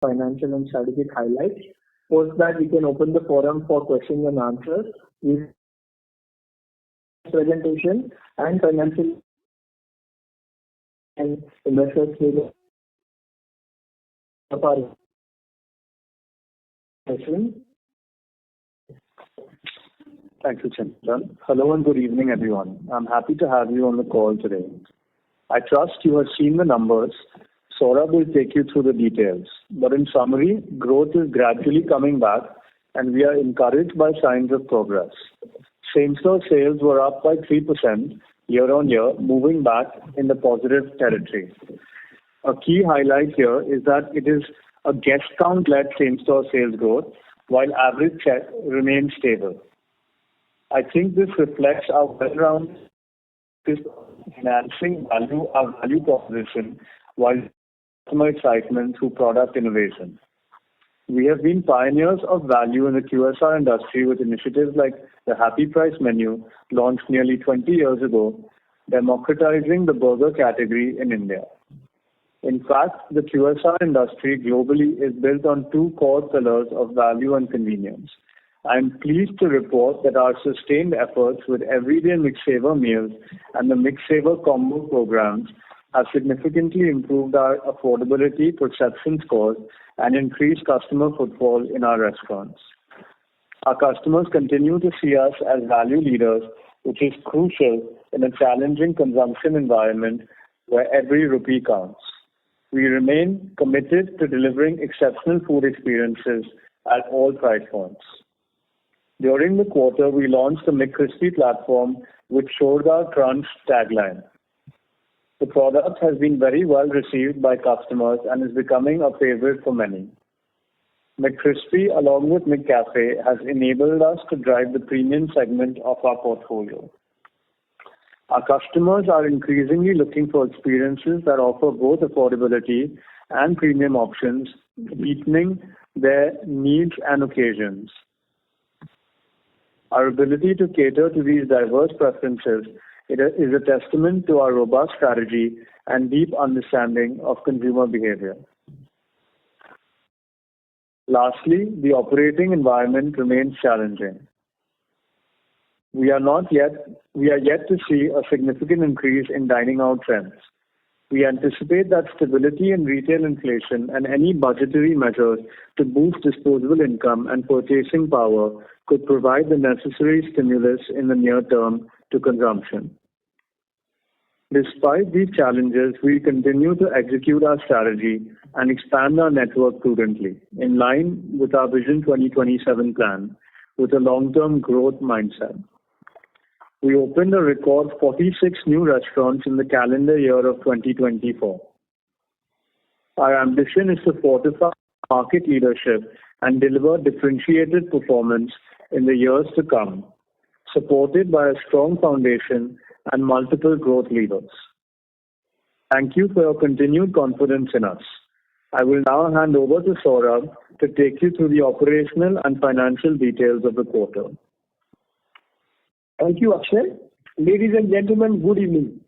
Financial and strategic highlights. Post that, we can open the forum for questions and answers. With presentation and financial and investors will of our session. Thank you, Chintan. Hello and good evening, everyone. I'm happy to have you on the call today. I trust you have seen the numbers. Saurabh will take you through the details. But in summary, growth is gradually coming back and we are encouraged by signs of progress. Same-store sales were up by 3% year on year, moving back in the positive territory. A key highlight here is that it is a guest count-led same-store sales growth, while average check remains stable. I think this reflects our well-rounded enhancing our value proposition while customer excitement through product innovation. We have been pioneers of value in the QSR industry with initiatives like the Happy Price menu, launched nearly 20 years ago, democratizing the burger category in India. In fact, the QSR industry globally is built on two core pillars of value and convenience. I am pleased to report that our sustained efforts with everyday McSaver meals and the McSaver combo programs have significantly improved our affordability perception scores and increased customer footfall in our restaurants. Our customers continue to see us as value leaders, which is crucial in a challenging consumption environment where every rupee counts. We remain committed to delivering exceptional food experiences at all price points. During the quarter, we launched the McCrispy platform, which showed our crunch tagline. The product has been very well received by customers and is becoming a favorite for many. McCrispy, along with McCafe, has enabled us to drive the premium segment of our portfolio. Our customers are increasingly looking for experiences that offer both affordability and premium options, deepening their needs and occasions. Our ability to cater to these diverse preferences is a testament to our robust strategy and deep understanding of consumer behavior. Lastly, the operating environment remains challenging. We are yet to see a significant increase in dining out trends. We anticipate that stability in retail inflation and any budgetary measures to boost disposable income and purchasing power could provide the necessary stimulus in the near term to consumption. Despite these challenges, we continue to execute our strategy and expand our network prudently, in line with our Vision 2027 plan, with a long-term growth mindset. We opened a record 46 new restaurants in the calendar year of 2024. Our ambition is to fortify market leadership and deliver differentiated performance in the years to come, supported by a strong foundation and multiple growth levers. Thank you for your continued confidence in us. I will now hand over to Saurabh to take you through the operational and financial details of the quarter. Thank you, Akshay. Ladies and gentlemen, good evening.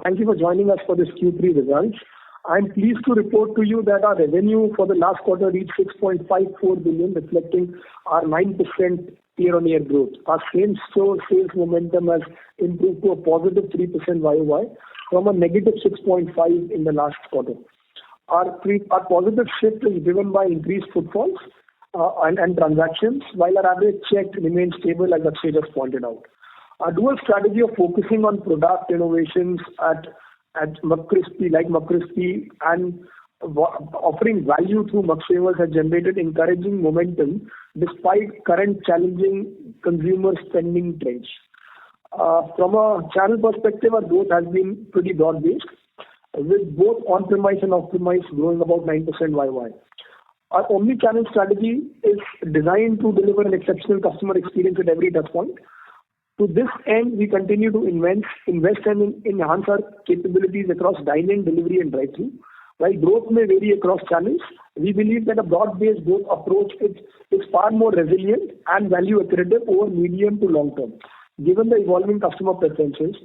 Thank you for joining us for this Q3 results. I'm pleased to report to you that our revenue for the last quarter reached 6.54 billion, reflecting our 9% year-on-year growth. Our same-store sales momentum has improved to a positive 3% YOY from a negative 6.5 in the last quarter. Our positive shift is driven by increased footfalls and transactions, while our average check remains stable, as Akshay just pointed out. Our dual strategy of focusing on product innovations at McCrispy and offering value through McSavers has generated encouraging momentum despite current challenging consumer spending trends. From a channel perspective, our growth has been pretty broad-based, with both on-premise and off-premise growing about 9% YOY. Our omni-channel strategy is designed to deliver an exceptional customer experience at every touchpoint. To this end, we continue to invest and enhance our capabilities across dine-in, delivery, and drive-thru. While growth may vary across channels, we believe that a broad-based growth approach is far more resilient and value accretive over medium to long term, given the evolving customer preferences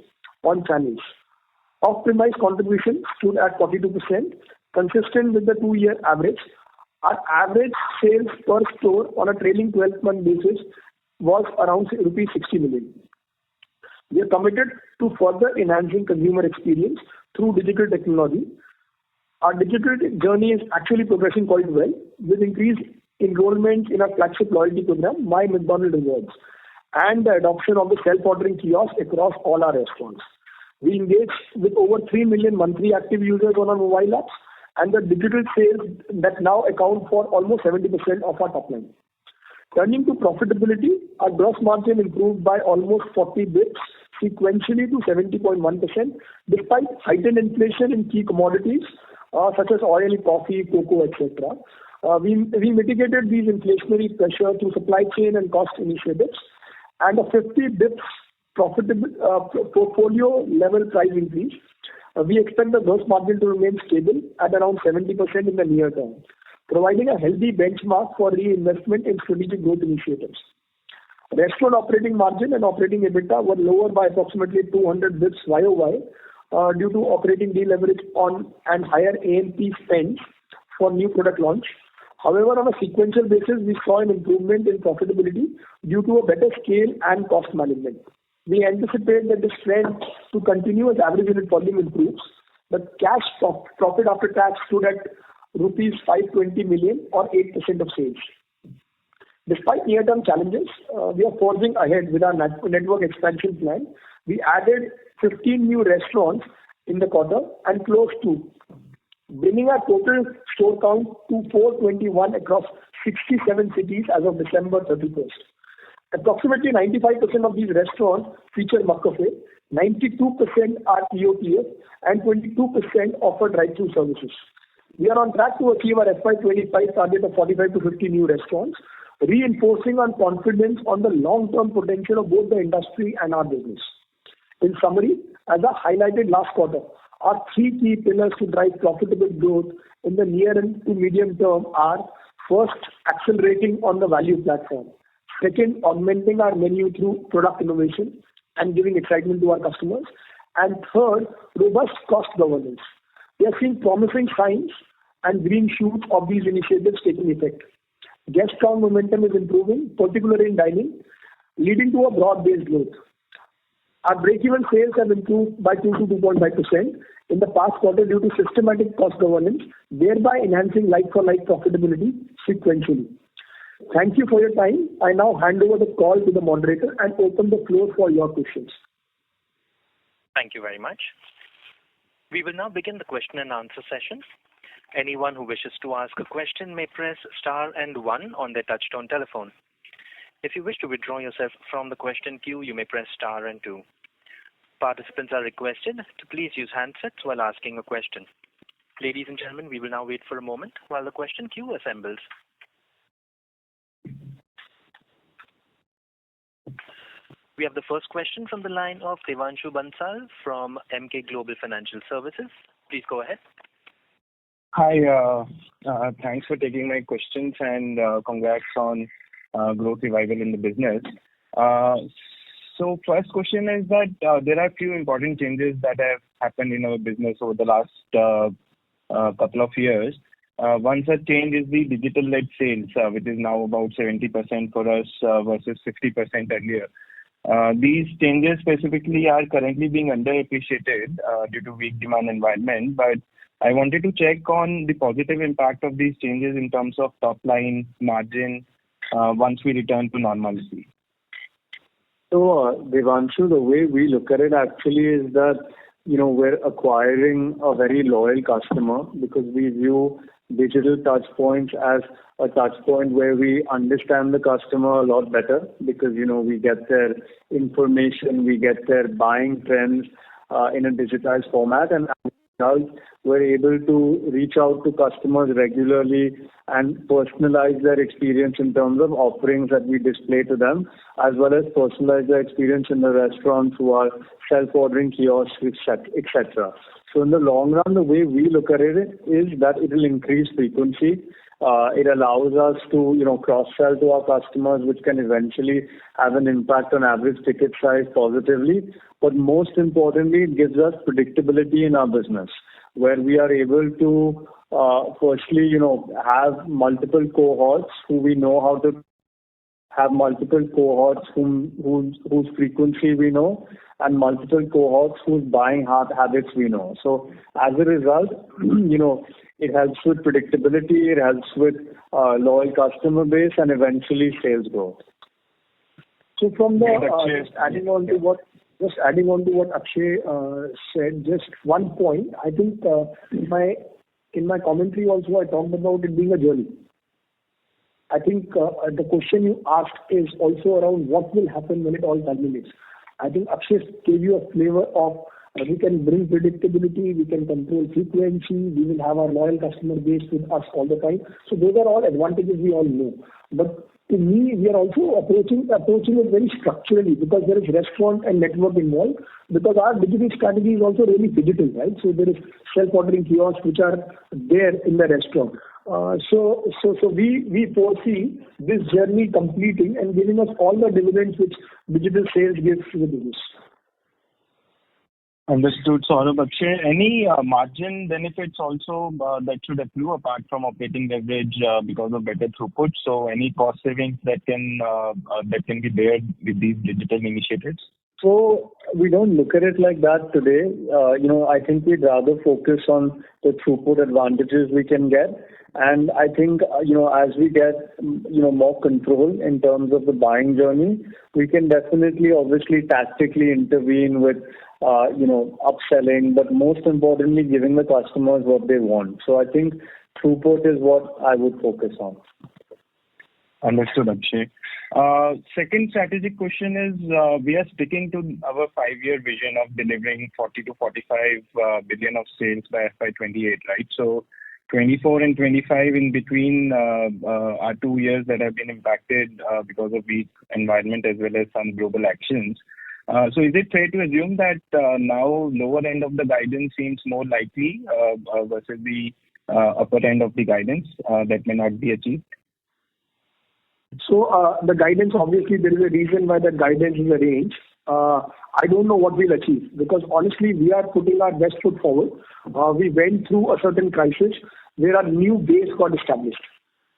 on channels. Off-premise contribution stood at 42%, consistent with the 2-year average. Our average sales per store on a trailing 12-month basis was around rupees 60 million. We are committed to further enhancing consumer experience through digital technology. Our digital journey is actually progressing quite well with increased enrollment in our flagship loyalty program, My McDonald's Rewards, and the adoption of the self-ordering kiosk across all our restaurants. We engage with over 3 million monthly active users on our mobile apps, and the digital sales that now account for almost 70% of our top line. Turning to profitability, our gross margin improved by almost 40 bps sequentially to 70.1%, despite heightened inflation in key commodities such as oil, coffee, cocoa, etc. We mitigated these inflationary pressure through supply chain and cost initiatives and a 50 bps profitable portfolio level price increase. We expect the gross margin to remain stable at around 70% in the near term, providing a healthy benchmark for reinvestment in strategic growth initiatives. Restaurant operating margin and operating EBITDA were lower by approximately 200 bps YOY due to operating deleverage on and higher A&P spends for new product launch. However, on a sequential basis, we saw an improvement in profitability due to a better scale and cost management. We anticipate that this trend to continue as average unit volume improves. The cash profit after tax stood at rupees 520 million or 8% of sales. Despite near-term challenges, we are forging ahead with our network expansion plan. We added 15 new restaurants in the quarter and closed 2, bringing our total store count to 421 across 67 cities as of December 31st. Approximately 95% of these restaurants feature McCafe, 92% are EOTF, and 22% offer drive-thru services. We are on track to achieve our FY25 target of 45 to 50 new restaurants, reinforcing our confidence on the long-term potential of both the industry and our business. In summary, as I highlighted last quarter, our 3 key pillars to drive profitable growth in the near and to medium term are: first, accelerating on the value platform; second, augmenting our menu through product innovation and giving excitement to our customers; and third, robust cost governance. We are seeing promising signs and green shoots of these initiatives taking effect. Guest count momentum is improving, particularly in dining, leading to a broad-based growth. Our break-even sales have improved by 2 to 2.5% in the past quarter due to systematic cost governance, thereby enhancing like-for-like profitability sequentially. Thank you for your time. I now hand over the call to the moderator and open the floor for your questions. Thank you very much. We will now begin the question and answer session. Anyone who wishes to ask a question may press star and 1 on their touchtone telephone. If you wish to withdraw yourself from the question queue, you may press star and 2. Participants are requested to please use handsets while asking a question. Ladies and gentlemen, we will now wait for a moment while the question queue assembles. We have the first question from the line of Devanshu Bansal from Emkay Global Financial Services. Please go ahead. Hi, thanks for taking my questions and congrats on growth revival in the business. So first question is that there are a few important changes that have happened in our business over the last couple of years. One such change is the digital-led sales, which is now about 70% for us versus 50% earlier. These changes specifically are currently being underappreciated due to weak demand environment, but I wanted to check on the positive impact of these changes in terms of top line margin once we return to normalcy. So, Devanshu, the way we look at it actually is that, we're acquiring a very loyal customer because we view digital touch points as a touch point where we understand the customer a lot better because, we get their information, we get their buying trends in a digitized format, and as a result, we're able to reach out to customers regularly and personalize their experience in terms of offerings that we display to them, as well as personalize their experience in the restaurant through our self-ordering kiosks, etc. So in the long run, the way we look at it is that it will increase frequency. It allows us to, cross-sell to our customers, which can eventually have an impact on average ticket size positively. But most importantly, it gives us predictability in our business, where we are able to firstly, have multiple cohorts who we know how to have multiple cohorts whose frequency we know, and multiple cohorts whose buying habits we know. So as a result, it helps with predictability, it helps with loyal customer base, and eventually sales growth. So from the just adding on to what Akshay said, just one point. I think in my commentary also I talked about it being a journey. I think the question you asked is also around what will happen when it all culminates. I think Akshay gave you a flavor of we can bring predictability, we can control frequency, we will have our loyal customer base with us all the time. So those are all advantages we all know. But to me, we are also approaching it very structurally because there is restaurant and network involved. Because our digital strategy is also really digital, right? So there is self-ordering kiosks which are there in the restaurant. So we foresee this journey completing and giving us all the dividends which digital sales gives to the business. Understood, Saurabh. Akshay, any margin benefits also that should accrue apart from operating leverage because of better throughput? So any cost savings that can be there with these digital initiatives? So we don't look at it like that today. I think we'd rather focus on the throughput advantages we can get. And I think, as we get, more control in terms of the buying journey, we can definitely, obviously, tactically intervene with, upselling, but most importantly, giving the customers what they want. So I think throughput is what I would focus on. Understood, Akshay. Second strategic question is, we are sticking to our 5-year vision of delivering 40 to 45 billion of sales by FY28, right? So 24 and 25 in between are 2 years that have been impacted because of weak environment as well as some global actions. So is it fair to assume that now lower end of the guidance seems more likely versus the upper end of the guidance that may not be achieved? So the guidance, obviously, there is a reason why that guidance is a range. I don't know what we'll achieve because honestly, we are putting our best foot forward. We went through a certain crisis where our new base got established.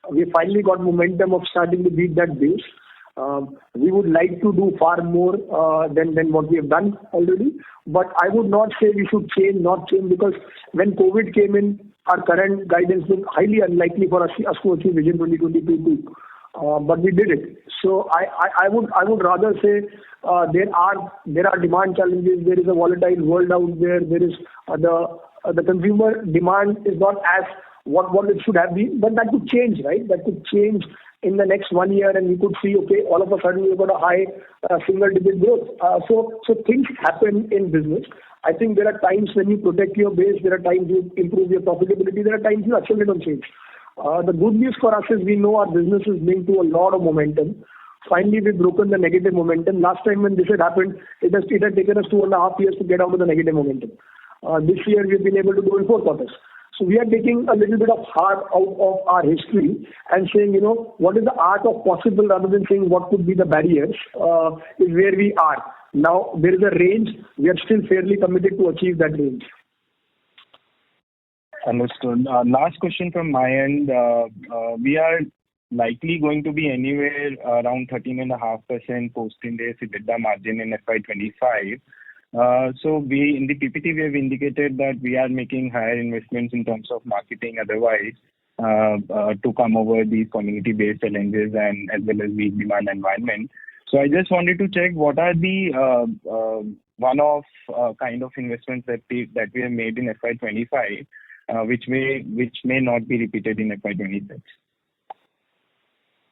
We finally got momentum of starting to beat that base. We would like to do far more than what we have done already. But I would not say we should not change because when COVID came in, our current guidance was highly unlikely for us to achieve Vision 2022 too. But we did it. So I would rather say there are demand challenges. There is a volatile world out there. There is the consumer demand is not as what it should have been, but that could change, right? That could change in the next 1 year, and we could see, okay, all of a sudden we've got a high single-digit growth. So things happen in business. I think there are times when you protect your base. There are times you improve your profitability. There are times you accelerate on change. The good news for us is we know our business is linked to a lot of momentum. Finally, we've broken the negative momentum. Last time when this had happened, it had taken us 2.5 years to get out of the negative momentum. This year, we've been able to do it in 4 quarters. So we are taking a little bit of heart out of our history and saying, what is the art of possible rather than saying what could be the barriers is where we are. Now, there is a range. We are still fairly committed to achieve that range. Understood. Last question from my end. We are likely going to be anywhere around 13.5% post-Ind AS EBITDA margin in FY25. So we in the PPT we have indicated that we are making higher investments in terms of marketing otherwise to come over these community-based challenges and as well as weak demand environment. So I just wanted to check what are the one-off kind of investments that we have made in FY25 which may not be repeated in FY26.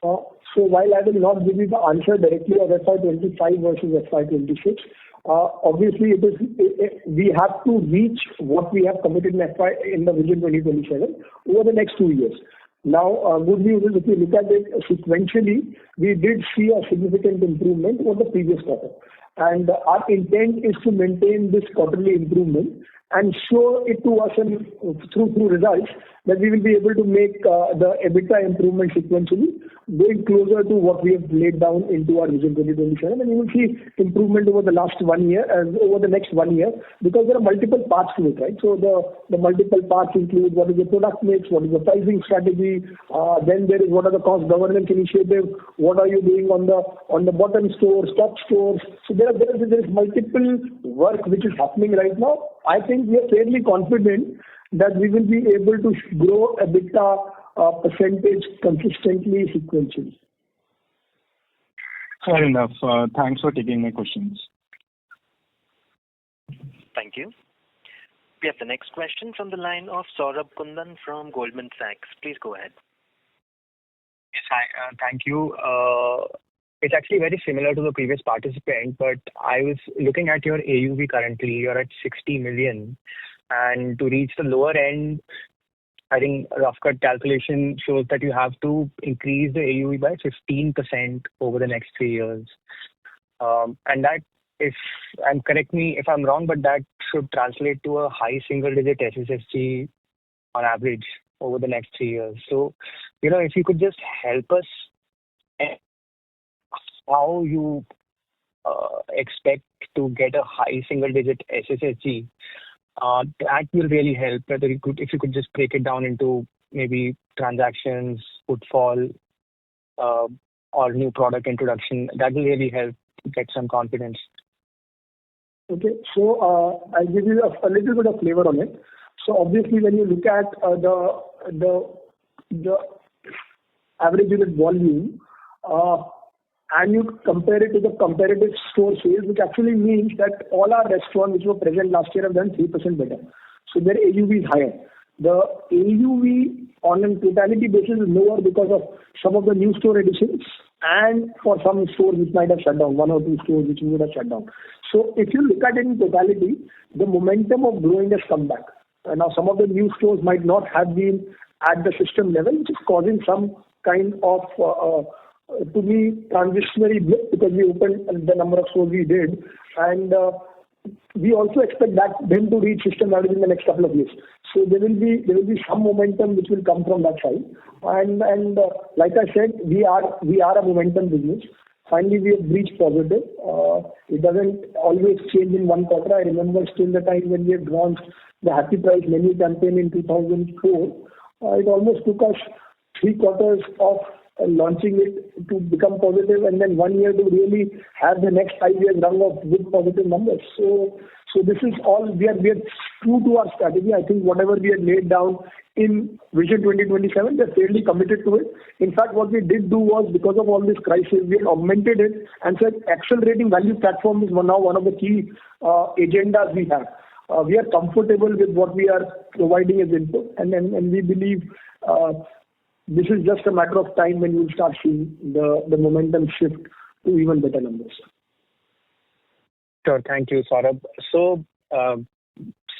So while I will not give you the answer directly of FY25 versus FY26, obviously we have to reach what we have committed in the Vision 2027 over the next 2 years. Now, good news is if you look at it sequentially, we did see a significant improvement over the previous quarter. And our intent is to maintain this quarterly improvement and show it to us and through results, that we will be able to make the EBITDA improvement sequentially, going closer to what we have laid down into our Vision 2027. And you will see improvement over the next 1 year, because there are multiple parts to it, right? So the multiple parts include what is the product mix, what is the pricing strategy, then there is what are the cost governance initiatives, what are you doing on the bottom stores, top stores. So there is multiple work which is happening right now. I think we are fairly confident that we will be able to grow EBITDA percentage consistently sequentially. Fair enough. Thanks for taking my questions. Thank you. We have the next question from the line of Saurabh Kundan from Goldman Sachs. Please go ahead. Yes, hi. Thank you. It's actually very similar to the previous participant, but I was looking at your AUV currently. You're at 60 million. And to reach the lower end, I think rough cut calculation shows that you have to increase the AUV by 15% over the next 3 years. And that, and correct me if I'm wrong, but that should translate to a high single-digit SSSG on average over the next 3 years. So, if you could just help us how you expect to get a high single-digit SSSG, that will really help. If you could just break it down into maybe transactions, footfall, or new product introduction, that will really help get some confidence. Okay, so I'll give you a little bit of flavor on it. So obviously, when you look at the average unit volume, and you compare it to the comparative store sales, which actually means that all our restaurants which were present last year have done 3% better. So their AUV is higher. The AUV on a totality basis is lower because of some of the new store additions and for some stores which might have shut down, 1 or 2 stores which would have shut down. So if you look at it in totality, the momentum of growing has come back. And now some of the new stores might not have been at the system level, which is causing some kind of to me transitionary blip, because we opened the number of stores we did, and we also expect that them to reach system average in the next couple of years. So there will be some momentum which will come from that side, and like I said, we are a momentum business. Finally, we have reached positive. It doesn't always change in one quarter. I remember still the time when we had launched the Happy Price menu campaign in 2004. It almost took us 3 quarters of launching it to become positive, and then 1 year to really have the next 5 years run of good positive numbers. So this is all we are true to our strategy. I think whatever we had laid down in Vision 2027, we are fairly committed to it. In fact, what we did do was, because of all this crisis, we had augmented it and said accelerating value platform is now one of the key agendas we have. We are comfortable with what we are providing as input, and we believe this is just a matter of time when you'll start seeing the momentum shift to even better numbers. Sure. Thank you, Saurabh. So,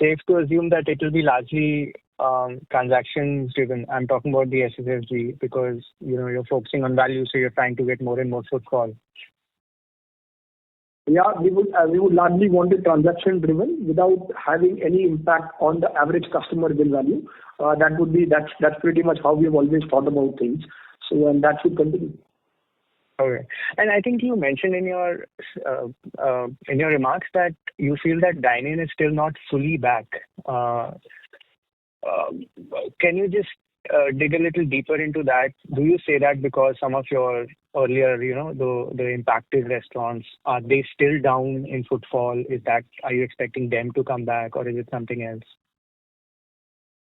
safe to assume that it will be largely transactions driven. I'm talking about the SSSG because, you're focusing on value, so you're trying to get more and more footfall. Yeah, we would largely want it transaction driven without having any impact on the average customer bill value. That's pretty much how we've always thought about things. So, and that should continue. Okay. And I think you mentioned in your remarks that you feel that dine-in is still not fully back. Can you just dig a little deeper into that? Do you say that because some of your earlier, the impacted restaurants, are they still down in footfall? Are you expecting them to come back, or is it something else?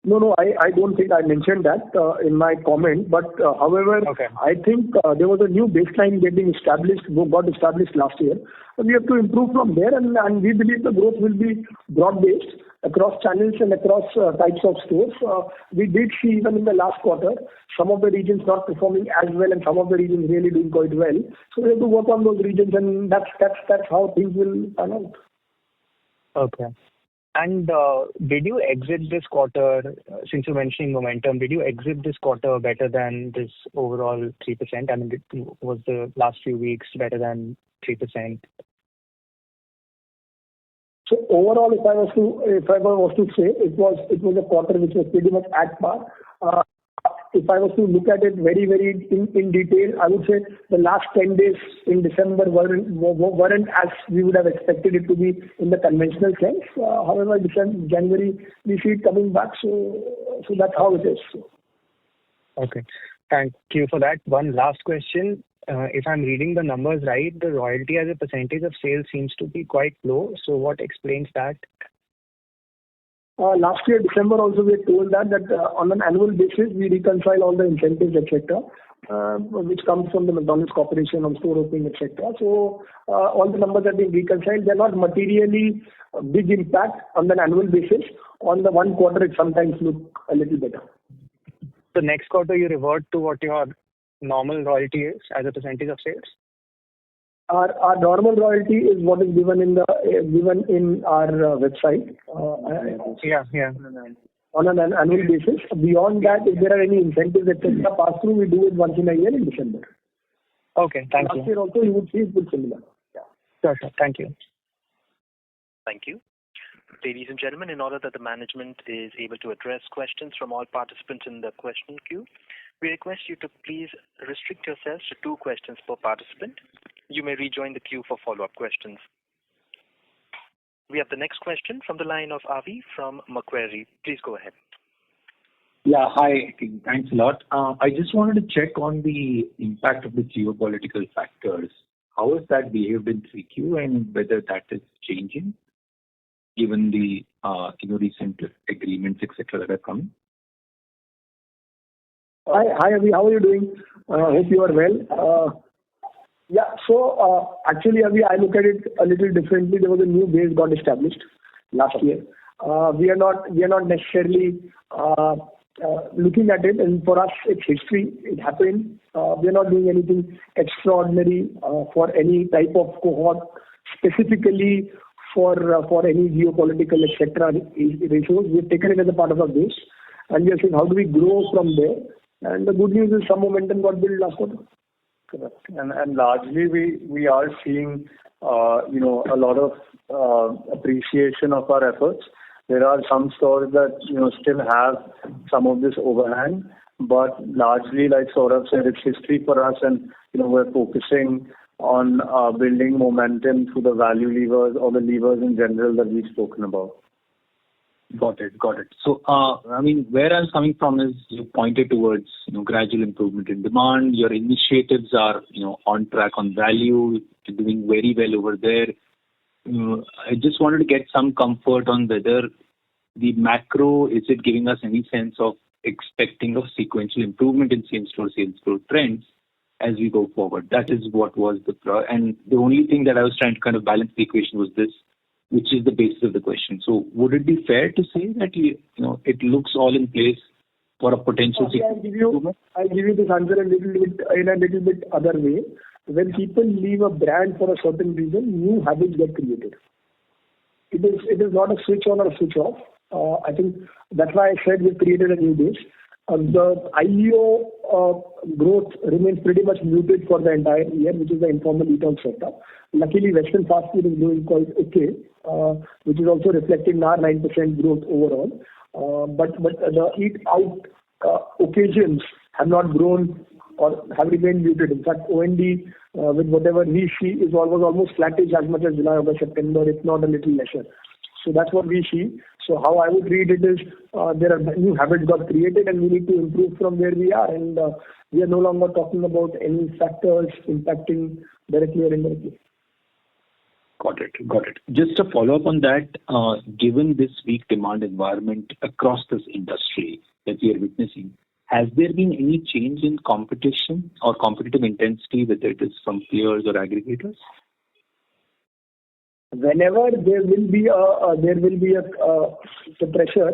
No, I don't think I mentioned that in my comment. But however, okay. I think there was a new baseline got established last year. We have to improve from there, and we believe the growth will be broad-based across channels and across types of stores. We did see even in the last quarter, some of the regions not performing as well and some of the regions really doing quite well. So we have to work on those regions, and that's how things will pan out. Okay. And did you exit this quarter, since you're mentioning momentum, did you exit this quarter better than this overall 3%? I mean, was the last few weeks better than 3%? So overall, if I was to say, it was a quarter which was pretty much at par. If I was to look at it very, very in detail, I would say the last 10 days in December weren't as we would have expected it to be in the conventional sense. However, January, we see it coming back. So that's how it is. Okay. Thank you for that. One last question. If I'm reading the numbers right, the royalty as a percentage of sales seems to be quite low. So what explains that? Last year, December also, we were told that on an annual basis, we reconcile all the incentives, etc., which comes from the McDonald's Corporation on store opening, etc. So all the numbers have been reconciled. They're not materially big impact on an annual basis. On the one quarter, it sometimes look a little better. So next quarter, you revert to what your normal royalty is as a percentage of sales? Our normal royalty is what is given in our website. Yeah. On an annual basis. Beyond that, if there are any incentives, etc., pass through, we do it once in a year in December. Okay, thank you. Last year also, you would see it was similar. Yeah. Sure. Thank you. Thank you. Ladies and gentlemen, in order that the management is able to address questions from all participants in the question queue, we request you to please restrict yourselves to 2 questions per participant. You may rejoin the queue for follow-up questions. We have the next question from the line of Avi from Macquarie. Please go ahead. Yeah, hi. Thanks a lot. I just wanted to check on the impact of the geopolitical factors. How has that behaved in 3Q and whether that is changing given the recent agreements, etc., that are coming? Hi, Avi. How are you doing? Hope you are well. So actually, Avi, I look at it a little differently. There was a new base got established last year. We are not necessarily looking at it, and for us, it's history. It happened. We are not doing anything extraordinary for any type of cohort, specifically for any geopolitical, etc. ratios. We've taken it as a part of our base, and we are saying how do we grow from there. And the good news is some momentum got built last quarter. Correct. And largely we are seeing a lot of appreciation of our efforts. There are some stores that still have some of this overhang, but largely, like Saurabh said, it's history for us, and we're focusing on building momentum through the value levers or the levers in general that we've spoken about. Got it. So, where I'm coming from is you pointed towards, gradual improvement in demand. Your initiatives are, on track on value. You're doing very well over there. I just wanted to get some comfort on whether the macro, is it giving us any sense of expecting of sequential improvement in same-store sales growth trends as we go forward? That is what was and the only thing that I was trying to kind of balance the equation was this, which is the basis of the question. So would it be fair to say that it looks all in place for a potential improvement? I'll give you this answer in a little bit other way. When people leave a brand for a certain reason, new habits get created. It is not a switch on or a switch off. I think that's why I said we've created a new base. The IEO growth remains pretty much muted for the entire year, which is the informal e-com sector. Luckily, Western fast food is doing quite okay, which is also reflecting in our 9% growth overall. But the eat-out occasions have not grown or have remained muted. In fact, OND, with whatever we see, was almost flattish as much as July, August, September, if not a little lesser. So that's what we see. So how I would read it is there are new habits got created and we need to improve from where we are. And we are no longer talking about any factors impacting directly or indirectly. Got it. Just to follow up on that, given this weak demand environment across this industry that we are witnessing, has there been any change in competition or competitive intensity, whether it is from peers or aggregators? Whenever there will be a pressure,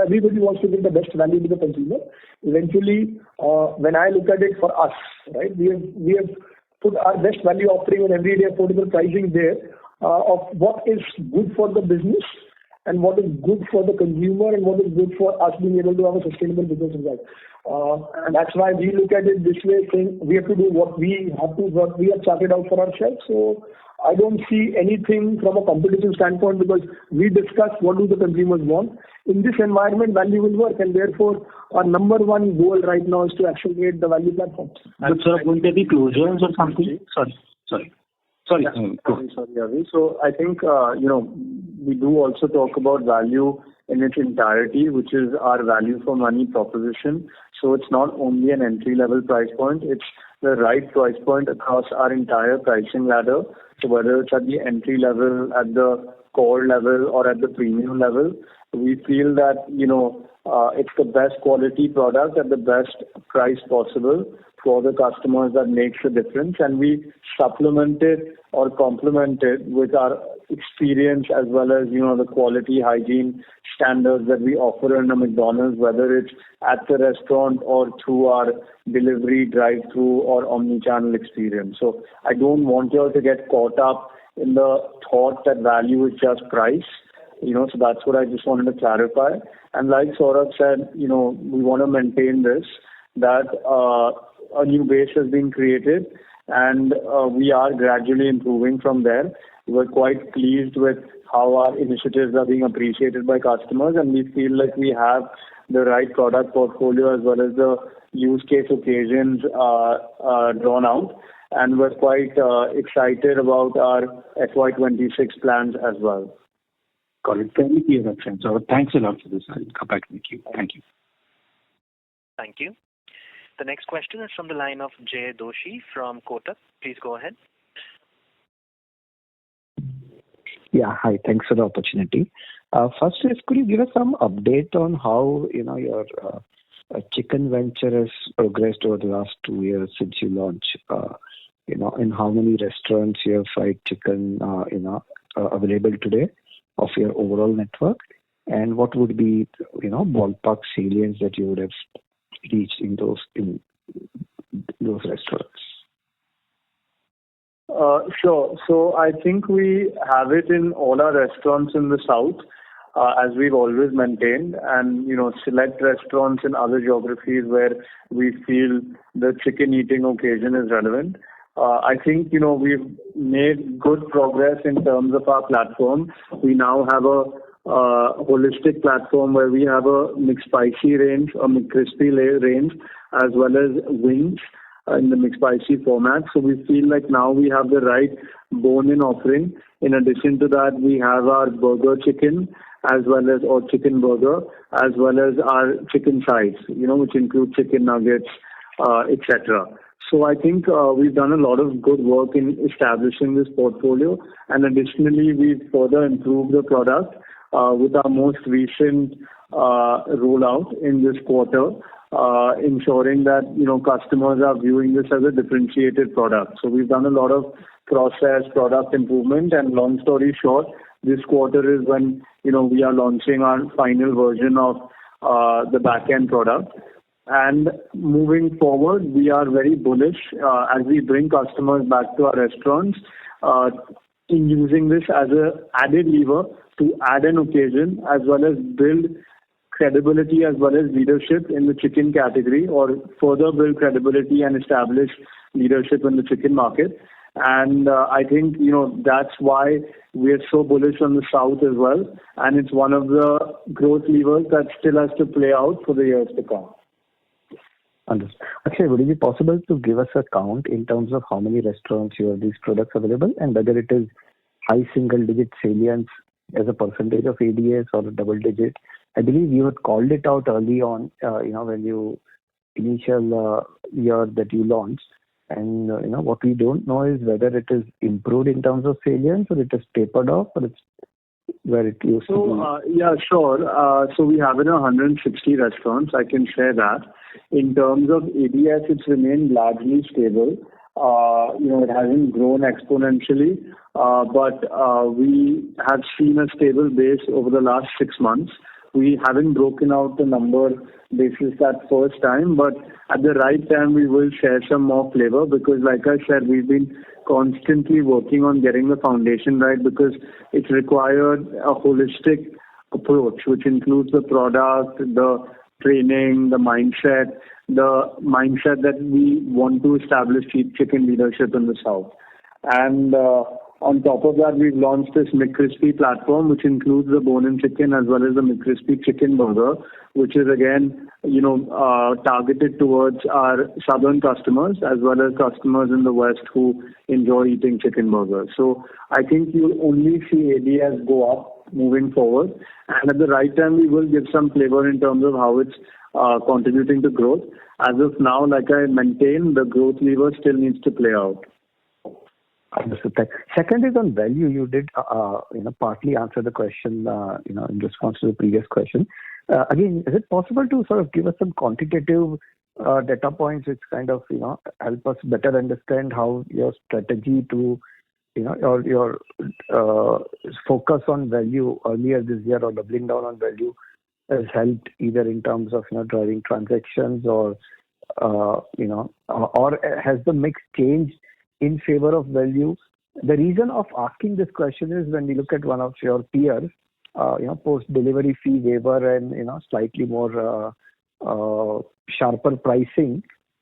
everybody wants to give the best value to the consumer. Eventually, when I look at it for us, right, we have put our best value offering on everyday affordable pricing there of what is good for the business and what is good for the consumer and what is good for us being able to have a sustainable business result. And that's why we look at it this way, saying we have to do what we have charted out for ourselves. So I don't see anything from a competitive standpoint because we discuss what do the consumers want. In this environment, value will work, and therefore our number one goal right now is to accelerate the value platforms. But sir, won't there be closures or something? Sorry, Avi. So I think, we do also talk about value in its entirety, which is our value for money proposition. So it's not only an entry level price point, it's the right price point across our entire pricing ladder. So whether it's at the entry level, at the core level, or at the premium level, we feel that, it's the best quality product at the best price possible for the customers that makes a difference. And we supplement it or complement it with our experience as well as, the quality hygiene standards that we offer in a McDonald's, whether it's at the restaurant or through our delivery, drive-through or omni-channel experience. So I don't want you all to get caught up in the thought that value is just price. So that's what I just wanted to clarify. And like Saurabh said, we want to maintain this, that a new base has been created and we are gradually improving from there. We're quite pleased with how our initiatives are being appreciated by customers, and we feel like we have the right product portfolio as well as the use case occasions drawn out. And we're quite excited about our FY26 plans as well. Got it. Very clear, friends. So thanks a lot for this. I'll come back with you. Thank you. Thank you. The next question is from the line of Jay Doshi from Kotak. Please go ahead. Yeah, hi. Thanks for the opportunity. First is, could you give us some update on how, your chicken venture has progressed over the last 2 years since you launched, in how many restaurants you have fried chicken, available today of your overall network, and what would be, ballpark salience that you would have reached in those restaurants? Sure. So I think we have it in all our restaurants in the south, as we've always maintained, and select restaurants in other geographies where we feel the chicken eating occasion is relevant. I think we've made good progress in terms of our platform. We now have a holistic platform where we have a McSpicy range, a McCrispy range, as well as wings in the McSpicy format. So we feel like now we have the right bone-in offering. In addition to that, we have our burger chicken as well as our chicken burger, as well as our chicken sides, which include chicken nuggets, etc. So I think we've done a lot of good work in establishing this portfolio, and additionally, we've further improved the product with our most recent rollout in this quarter, ensuring that customers are viewing this as a differentiated product. So we've done a lot of process product improvement, and long story short, this quarter is when we are launching our final version of the back-end product. And moving forward, we are very bullish as we bring customers back to our restaurants in using this as an added lever to add an occasion as well as build credibility as well as leadership in the chicken category, or further build credibility and establish leadership in the chicken market. And I think, that's why we're so bullish on the south as well. And it's one of the growth levers that still has to play out for the years to come. Understood. Actually, would it be possible to give us a count in terms of how many restaurants you have these products available, and whether it is high single-digit salience as a percentage of ADS or double digit? I believe you had called it out early on, when you initial year that you launched. And, what we don't know is whether it is improved in terms of salience or it is tapered off, or it's where it used to be. Yeah, sure. So we have it in 160 restaurants. I can share that. In terms of ADS, it's remained largely stable. It hasn't grown exponentially, but we have seen a stable base over the last 6 months. We haven't broken out the number basis that first time, but at the right time, we will share some more flavor, because like I said, we've been constantly working on getting the foundation right, because it's required a holistic approach, which includes the product, the training, the mindset that we want to establish chicken leadership in the South. And on top of that, we've launched this McCrispy platform, which includes the bone-in chicken as well as the McCrispy chicken burger, which is again, targeted towards our southern customers as well as customers in the West who enjoy eating chicken burgers. So I think you'll only see ADS go up moving forward. And at the right time, we will give some flavor in terms of how it's contributing to growth. As of now, like I maintain, the growth lever still needs to play out. Understood. Second is on value. You did, partly answer the question, in response to the previous question. Again, is it possible to sort of give us some quantitative data points which kind of, help us better understand how your strategy to, your focus on value earlier this year or doubling down on value has helped either in terms of, driving transactions or has the mix changed in favor of value? The reason of asking this question is when we look at one of your peers, post-delivery fee waiver and, slightly more sharper pricing,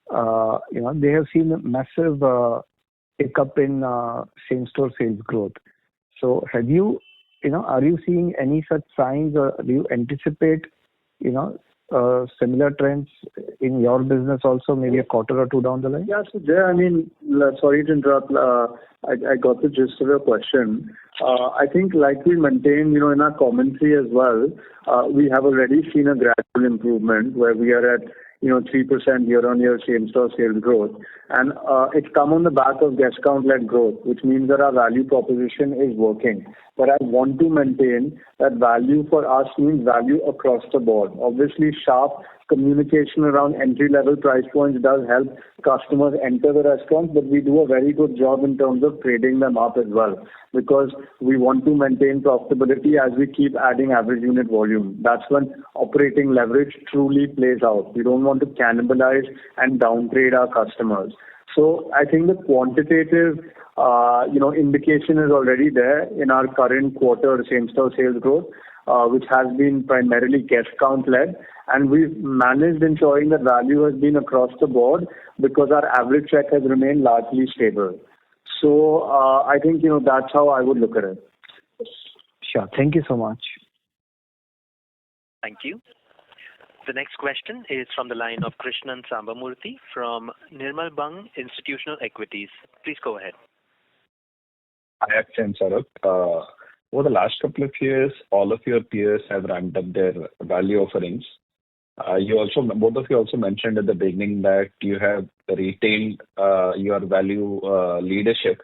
they have seen a massive pickup in same-store sales growth. So have you, are you seeing any such signs or do you anticipate, similar trends in your business also, maybe a quarter or two down the line? Yeah, so there, sorry to interrupt. I got the gist of your question. I think like we maintained, in our commentary as well, we have already seen a gradual improvement where we are at, 3% year-on-year same-store sales growth. And it's come on the back of guest count-led growth, which means that our value proposition is working. But I want to maintain that value for us means value across the board. Obviously, sharp communication around entry-level price points does help customers enter the restaurant, but we do a very good job in terms of trading them up as well, because we want to maintain profitability as we keep adding average unit volume. That's when operating leverage truly plays out. We don't want to cannibalize and downgrade our customers. So I think the quantitative, indication is already there in our current quarter same-store sales growth, which has been primarily guest count-led. And we've managed ensuring that value has been across the board because our average check has remained largely stable. So I think, that's how I would look at it. Sure. Thank you so much. Thank you. The next question is from the line of Krishnan Sambamurthy from Nirmal Bang Institutional Equities. Please go ahead. Hi, Akshay and Saurabh. Over the last couple of years, all of your peers have ramped up their value offerings. Both of you also mentioned at the beginning that you have retained your value leadership.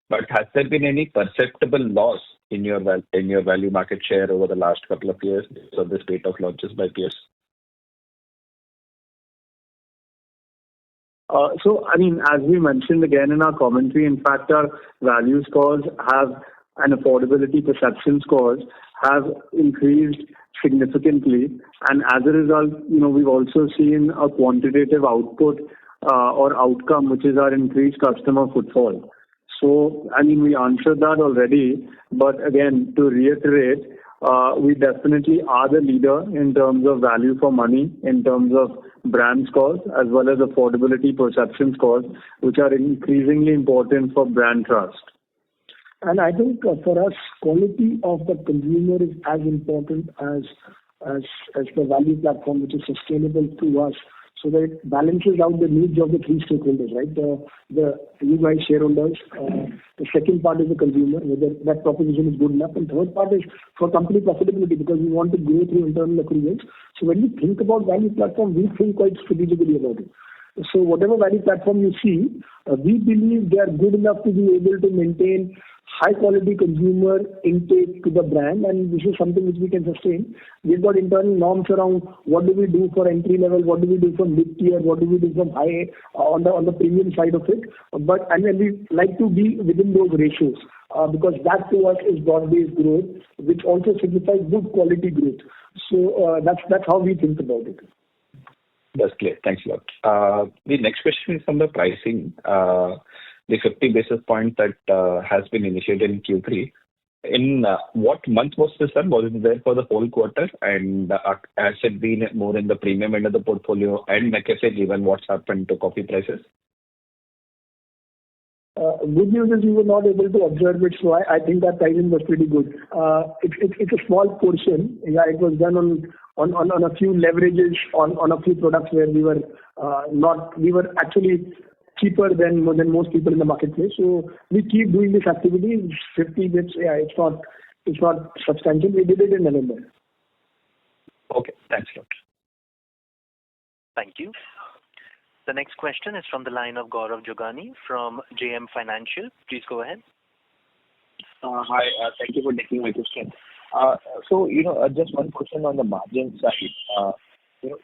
But has there been any perceptible loss in your value market share over the last couple of years because of the spate of launches by peers? As we mentioned again in our commentary, in fact, our value scores and affordability perception scores have increased significantly. And as a result, we've also seen a quantitative output or outcome, which is our increased customer footfall. So, we answered that already. But again, to reiterate, we definitely are the leader in terms of value for money, in terms of brand scores, as well as affordability perception scores, which are increasingly important for brand trust. And I think for us, quality of the consumer is as important as the value platform, which is sustainable to us, so that it balances out the needs of the three stakeholders, right? You guys shareholders. The second part is the consumer, whether that proposition is good enough. And third part is for company profitability, because we want to grow through internal accruals. So when we think about value platform, we think quite strategically about it. So whatever value platform you see, we believe they are good enough to be able to maintain high quality consumer intake to the brand, and this is something which we can sustain. We've got internal norms around what do we do for entry level, what do we do for mid tier, what do we do from high on the premium side of it. And we like to be within those ratios because that to us is broad-based growth, which also signifies good quality growth. So that's how we think about it. That's clear. Thanks a lot. The next question is on the pricing. The 50 basis point that has been initiated in Q3. in what month was this done? Was it there for the whole quarter? And has it been more in the premium end of the portfolio and McCafe, given what's happened to coffee prices? Good news is you were not able to observe it, so I think that pricing was pretty good. It's a small portion. Yeah, it was done on a few leverages on a few products where we were actually cheaper than most people in the marketplace. So we keep doing this activity. 50 bits, yeah, it's not substantial. We did it in November. Okay, thanks a lot. Thank you. The next question is from the line of Gaurav Jogani from JM Financial. Please go ahead. Hi, thank you for taking my question. So, just one question on the margin side.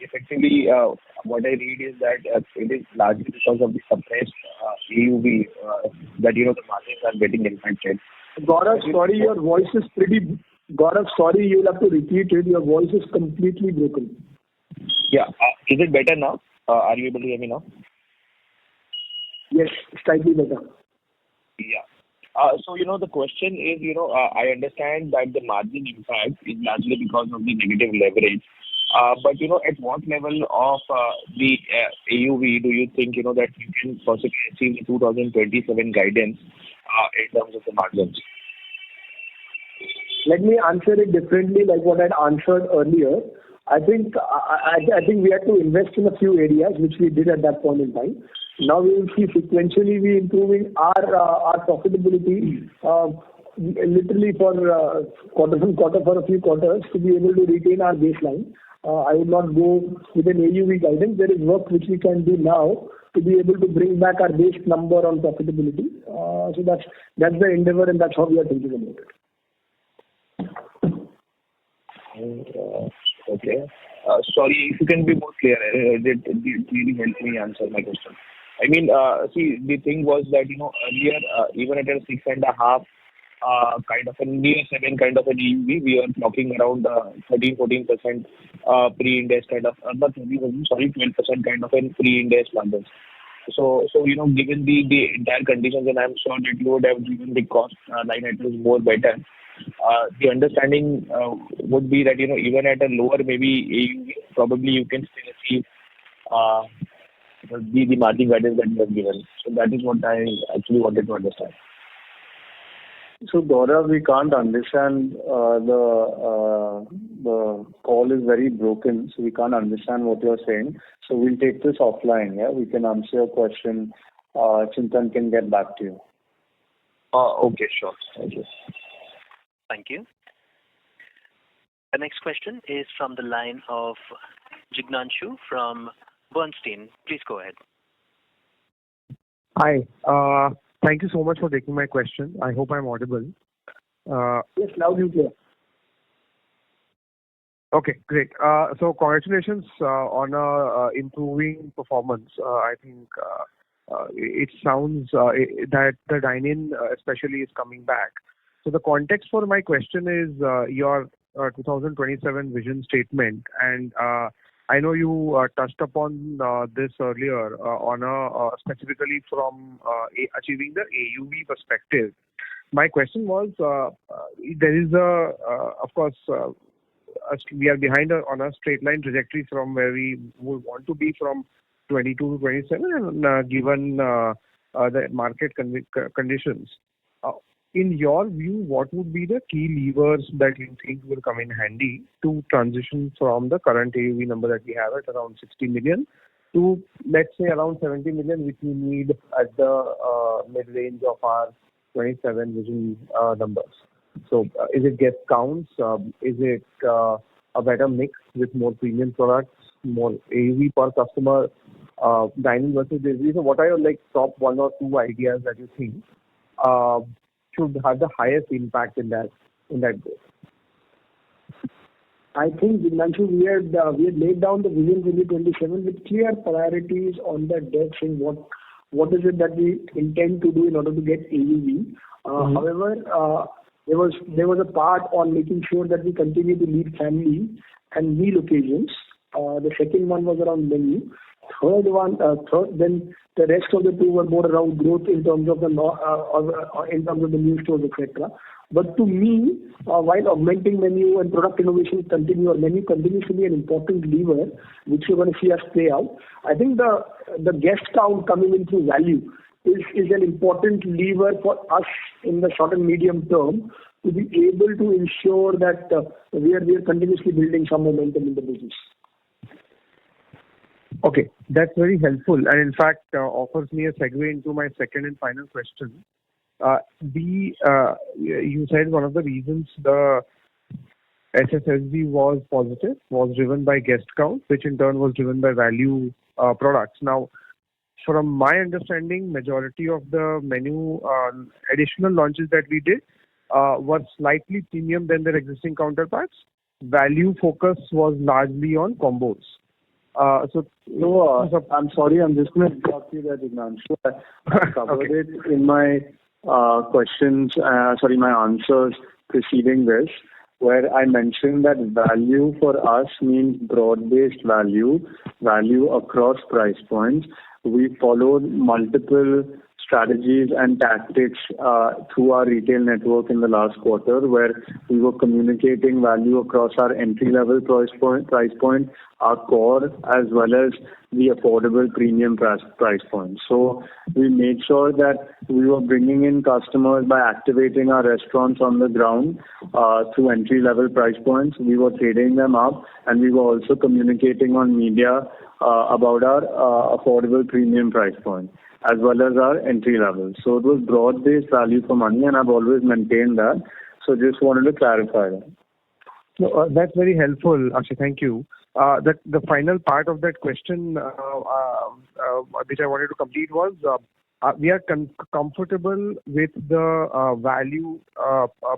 Effectively, what I read is that it is largely because of the suppressed AUV that, the margins are getting impacted. Gaurav, sorry, your voice is pretty... Gaurav, sorry, you'll have to repeat it. Your voice is completely broken. Yeah. Is it better now? Are you able to hear me now? Yes, slightly better. Yeah. So, the question is, I understand that the margin impact is largely because of the negative leverage. But, at what level of the AUV do you think, that you can possibly achieve the 2027 guidance in terms of the margins? Let me answer it differently, like what I'd answered earlier. I think we had to invest in a few areas, which we did at that point in time. Now we will see sequentially we improving our profitability literally for quarter for a few quarters to be able to retain our baseline. I would not go with an AUV guidance. There is work which we can do now to be able to bring back our base number on profitability. So that's the endeavor, and that's how we are thinking about it. Okay. Sorry, if you can be more clear, it really helped me answer my question. I mean, see, the thing was that, earlier, even at a 6.5, kind of a near 7 kind of an AUV, we are talking around 13-14% pre-index kind of, not 13%, sorry, 12% kind of an pre-index margins. So, given the entire conditions, and I'm sure that you would have given the cost line items more better, the understanding would be that, even at a lower maybe AUV, probably you can still achieve the margin guidance that you have given. So that is what I actually wanted to understand. So Gaurav, we can't understand, the call is very broken, so we can't understand what you're saying. So we'll take this offline, yeah? We can answer your question. Chintan can get back to you. Okay, sure. Thank you. Thank you. The next question is from the line of Jignanshu from Bernstein. Please go ahead. Hi. Thank you so much for taking my question. I hope I'm audible. Yes, loud and clear. Okay, great. So congratulations on improving performance. I think it sounds that the dine-in especially is coming back. So the context for my question is your 2027 vision statement, and I know you touched upon this earlier on specifically from achieving the AUV perspective. My question was, there is of course, we are behind on a straight line trajectory from where we would want to be from 22 to 27, and given the market conditions. In your view, what would be the key levers that you think will come in handy to transition from the current AUV number that we have at around 60 million to, let's say, around 70 million, which we need at the mid-range of our 27 vision numbers? So is it guest counts? Is it a better mix with more premium products, more AUV per customer, dining versus delivery? So what are your top 1 or 2 ideas that you think should have the highest impact in that goal? I think, Jignanshu, we had laid down the Vision 2027 with clear priorities on the deck, saying what is it that we intend to do in order to get AUV. However, there was a part on making sure that we continue to lead family and meal occasions. The second one was around menu. Then the rest of the two were more around growth in terms of the in terms of the new stores, etc. But to me, while augmenting menu and product innovation menu continues to be an important lever, which you're going to see us play out. I think the guest count coming in through value is an important lever for us in the short and medium term to be able to ensure that we are continuously building some momentum in the business. Okay, that's very helpful, and in fact offers me a segue into my second and final question. You said one of the reasons the SSSG was positive was driven by guest count, which in turn was driven by value products. Now, from my understanding, majority of the menu additional launches that we did were slightly premium than their existing counterparts. Value focus was largely on combos. I'm sorry, I'm just going to interrupt you there, Ignanshu. I covered it in my my answers preceding this, where I mentioned that value for us means broad-based value across price points. We followed multiple strategies and tactics through our retail network in the last quarter, where we were communicating value across our entry-level price point, our core, as well as the affordable premium price point. So we made sure that we were bringing in customers by activating our restaurants on the ground through entry-level price points. We were trading them up, and we were also communicating on media about our affordable premium price point, as well as our entry level. So it was broad-based value for money, and I've always maintained that. So just wanted to clarify that. No, that's very helpful, Akshay. Thank you. The final part of that question, which I wanted to complete, was we are comfortable with the value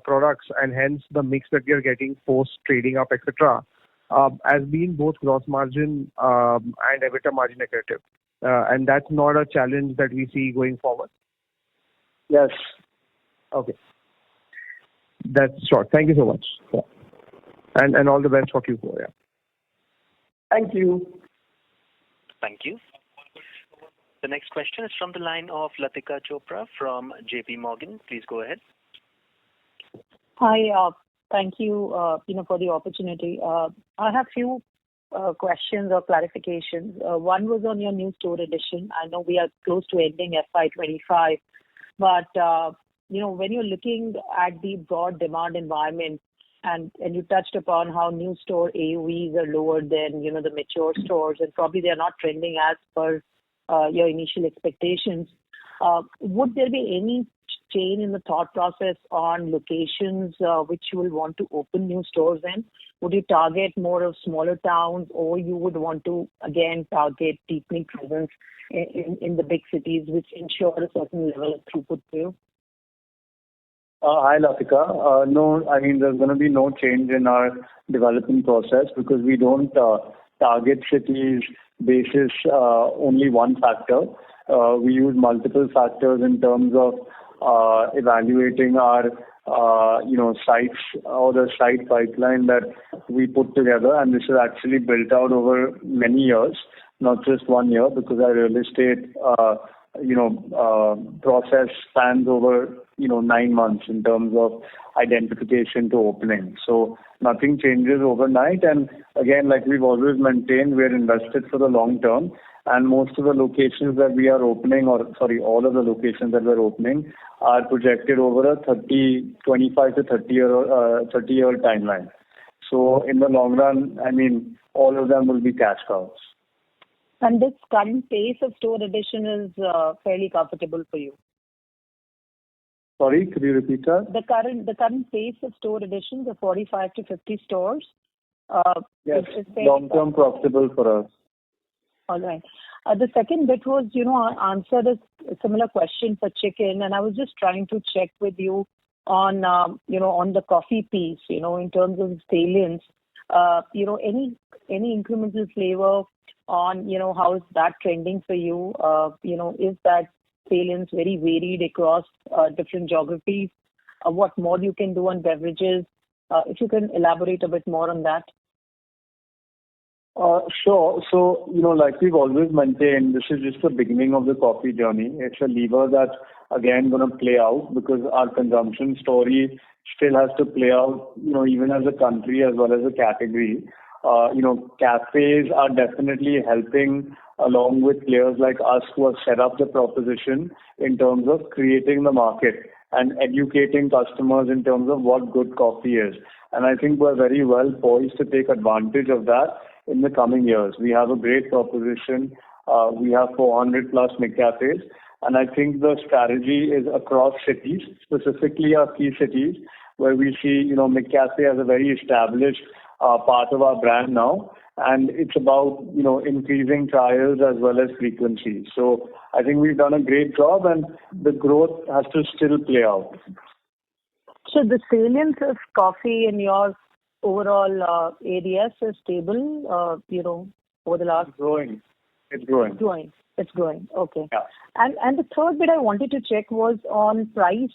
products, and hence the mix that we are getting post trading up, etc. As being both gross margin and EBITDA margin accretive. And that's not a challenge that we see going forward? Yes. Okay. That's short. Thank you so much. Yeah. And all the best for Q4. Yeah. Thank you. Thank you. The next question is from the line of Latika Chopra from JP Morgan. Please go ahead. Hi. Thank you, for the opportunity. I have few questions or clarifications. One was on your new store addition. I know we are close to ending FY25, but when you're looking at the broad demand environment, and you touched upon how new store AUVs are lower than the mature stores, and probably they are not trending as per your initial expectations. Would there be any change in the thought process on locations which you will want to open new stores in? Would you target more of smaller towns, or you would want to again target deepening presence in the big cities, which ensure a certain level of throughput for you? Hi, Latika. No, I mean, there's going to be no change in our development process, because we don't target cities basis only one factor. We use multiple factors in terms of evaluating our sites or the site pipeline that we put together, and this is actually built out over many years, not just 1 year, because our real estate process spans over 9 months in terms of identification to opening. So nothing changes overnight, and again, like we've always maintained, we're invested for the long term, and most of the locations that we are opening, all of the locations that we're opening are projected over a 25 to 30-year timeline. So in the long run, I mean, all of them will be cash cows. And this current pace of store addition is fairly comfortable for you? Sorry, could you repeat that? The current pace of store addition, the 45 to 50 stores. Yes, long-term profitable for us. All right. The second bit was, I answered a similar question for chicken, and I was just trying to check with you on, on the coffee piece, in terms of salience, any incremental flavor on, how is that trending for you? Is that salience very varied across different geographies? What more you can do on beverages? If you can elaborate a bit more on that. Sure. So, like we've always maintained, this is just the beginning of the coffee journey. It's a lever that's again going to play out because our consumption story still has to play out, even as a country as well as a category. Cafes are definitely helping along with players like us who have set up the proposition in terms of creating the market and educating customers in terms of what good coffee is. And I think we're very well poised to take advantage of that in the coming years. We have a great proposition. We have 400 plus McCafes. And I think the strategy is across cities, specifically our key cities, where we see, McCafe as a very established part of our brand now. And it's about, increasing trials as well as frequency. So I think we've done a great job and the growth has to still play out. So the salience of coffee in your overall ADS is stable, over the last... It's growing. It's growing. Okay. Yeah. And the third bit I wanted to check was on price.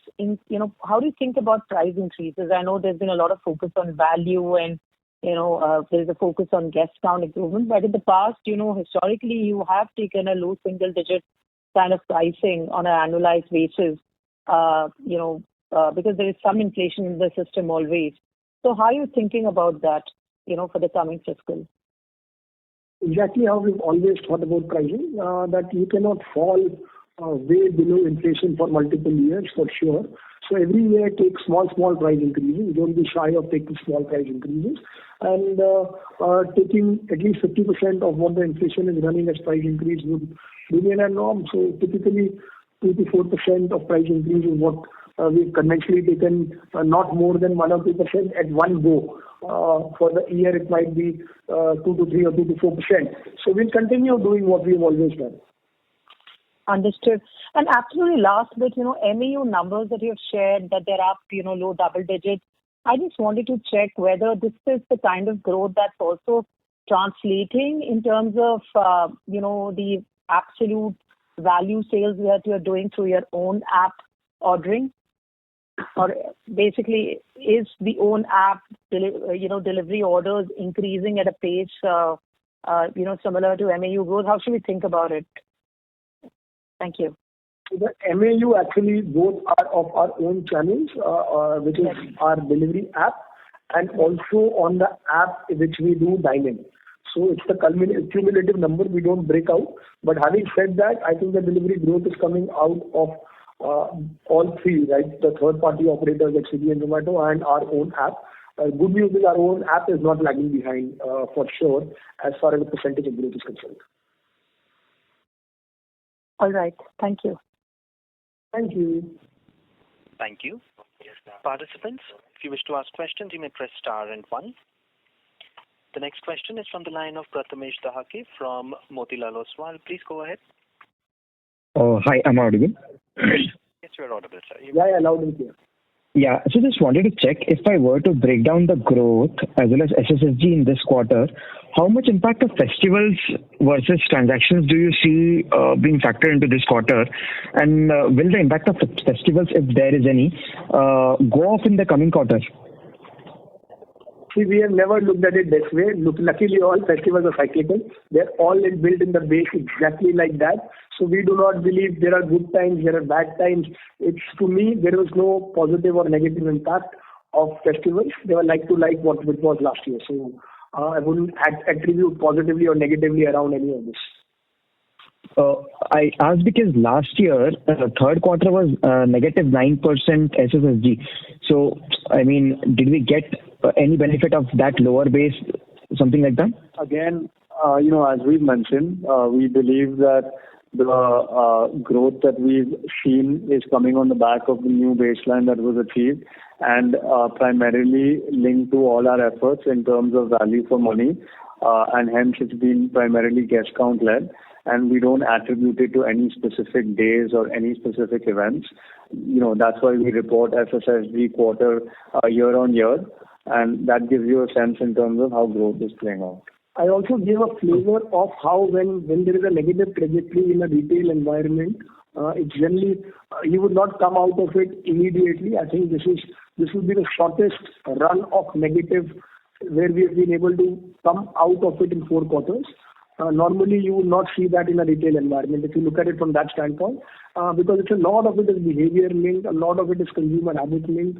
How do you think about price increases? I know there's been a lot of focus on value and, there's a focus on guest count improvement. But in the past, historically, you have taken a low single digit kind of pricing on an annualized basis, because there is some inflation in the system always. So how are you thinking about that, for the coming fiscal? Exactly how we've always thought about pricing, that you cannot fall way below inflation for multiple years for sure. So every year take small price increases. Don't be shy of taking small price increases. And taking at least 50% of what the inflation is running as price increase would remain a norm. So typically 2 to 4% of price increase is what we've conventionally taken, not more than 1 or 2% at one go. For the year, it might be 2 to 3 or 2 to 4%. So we'll continue doing what we've always done. Understood. And absolutely last bit, MAU numbers that you have shared, that they're up, low double digits. I just wanted to check whether this is the kind of growth that's also translating in terms of, the absolute value sales that you're doing through your own app ordering. Or basically, is the own app, delivery orders increasing at a pace, similar to MAU growth? How should we think about it? Thank you. The MAU actually both are of our own channels, which is our delivery app, and also on the app which we do dine-in. So it's the cumulative number we don't break out. But having said that, I think the delivery growth is coming out of all three, right? The third-party operators like Swiggy and Zomato and our own app. Good news is our own app is not lagging behind for sure as far as the percentage of growth is concerned. All right. Thank you. Thank you. Thank you. Participants, if you wish to ask questions, you may press star and 1. The next question is from the line of Prathamesh Dahake from Motilal Oswal. Please go ahead. Hi, am I audible? Yes, you are audible, sir. Yeah, loud and clear. Yeah, so just wanted to check if I were to break down the growth as well as SSSG in this quarter, how much impact of festivals versus transactions do you see being factored into this quarter? And will the impact of festivals, if there is any, go off in the coming quarters? See, we have never looked at it this way. Luckily, all festivals are cyclical. They're all built in the base exactly like that. So we do not believe there are good times, there are bad times. It's, to me, there was no positive or negative impact of festivals. They were like to like what it was last year. So I wouldn't attribute positively or negatively around any of this. I asked because last year, third quarter was negative 9% SSSG. So, I mean, did we get any benefit of that lower base, something like that? Again, as we've mentioned, we believe that the growth that we've seen is coming on the back of the new baseline that was achieved and primarily linked to all our efforts in terms of value for money. And hence it's been primarily guest count led. And we don't attribute it to any specific days or any specific events. That's why we report SSSG quarter year on year. And that gives you a sense in terms of how growth is playing out. I also give a flavor of how when there is a negative trajectory in a retail environment, it generally, you would not come out of it immediately. I think this will be the shortest run of negative where we have been able to come out of it in 4 quarters. Normally, you would not see that in a retail environment if you look at it from that standpoint, because it's a lot of it is behavior linked, a lot of it is consumer habit linked.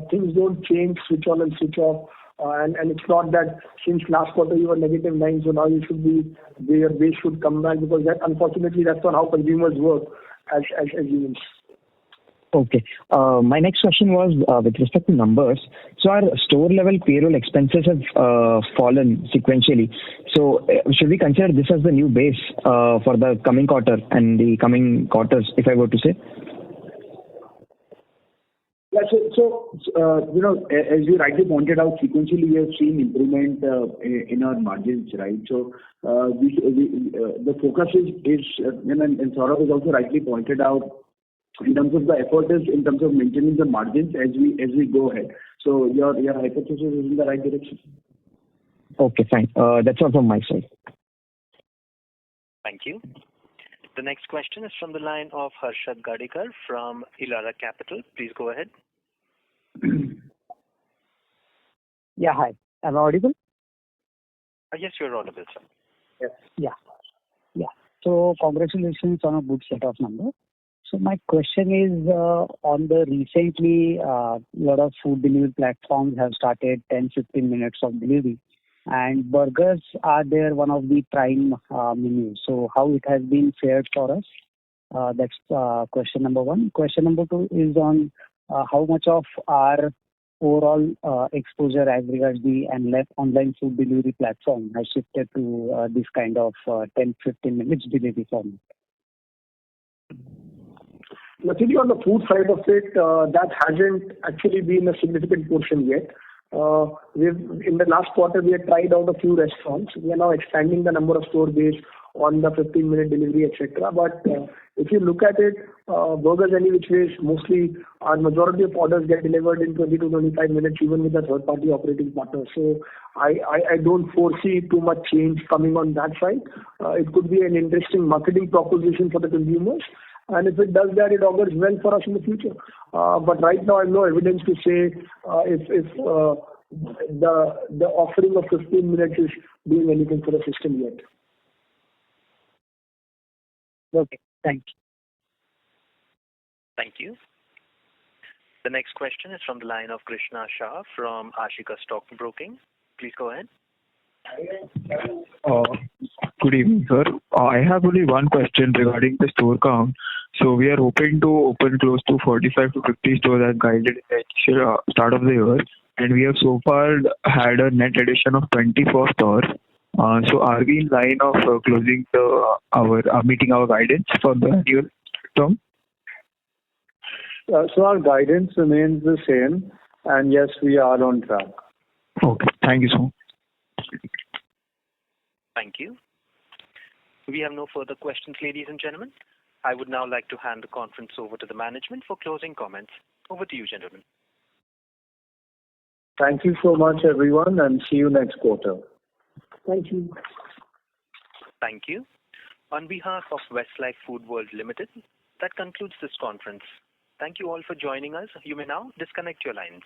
Things don't change, switch on and switch off. And it's not that since last quarter you were -9, so now you should be your base should come back, because that unfortunately that's not how consumers work as humans. Okay. My next question was with respect to numbers. So our store level payroll expenses have fallen sequentially. So should we consider this as the new base for the coming quarter and the coming quarters, if I were to say? Yeah. So as you rightly pointed out, sequentially we have seen improvement in our margins, right? So the focus is and Saurabh has also rightly pointed out, in terms of the effort is in terms of maintaining the margins as we go ahead. So your hypothesis is in the right direction. Okay, fine. That's all from my side. Thank you. The next question is from the line of Harshad Gadekar from Elara Capital. Please go ahead. Yeah, hi. Am I audible? Yes, you're audible, sir. Yes. Yeah. So congratulations on a good set of numbers. So my question is on the recently a lot of food delivery platforms have started 10-15 minutes of delivery, and burgers are there one of the prime menus. So how it has been fared for us? That's question number one. Question number two is on how much of our overall exposure as regards the online food delivery platform has shifted to this kind of 10-15 minutes delivery format. Luckily, on the food side of it, that hasn't actually been a significant portion yet. In the last quarter, we had tried out a few restaurants. We are now expanding the number of store base on the 15-minute delivery, etc. But if you look at it, burgers any which ways, mostly our majority of orders get delivered in 20 to 25 minutes, even with a third-party operating partner. So I don't foresee too much change coming on that side. It could be an interesting marketing proposition for the consumers. And if it does that, it augurs well for us in the future. But right now, I have no evidence to say if the offering of 15 minutes is doing anything for the system yet. Okay, thank you. Thank you. The next question is from the line of Krishna Shah from Ashika Stock Broking. Please go ahead. Good evening, sir. I have only one question regarding the store count. So we are hoping to open close to 45 to 50 stores as guided in the initial start of the year, and we have so far had a net addition of 24 stores. So are we in line of closing meeting our guidance for the annual term? So our guidance remains the same, and yes, we are on track. Okay, thank you so much. Thank you. We have no further questions, ladies and gentlemen. I would now like to hand the conference over to the management for closing comments. Over to you, gentlemen. Thank you so much, everyone, and see you next quarter. Thank you. Thank you. On behalf of Westlife Foodworld Limited, that concludes this conference. Thank you all for joining us. You may now disconnect your lines.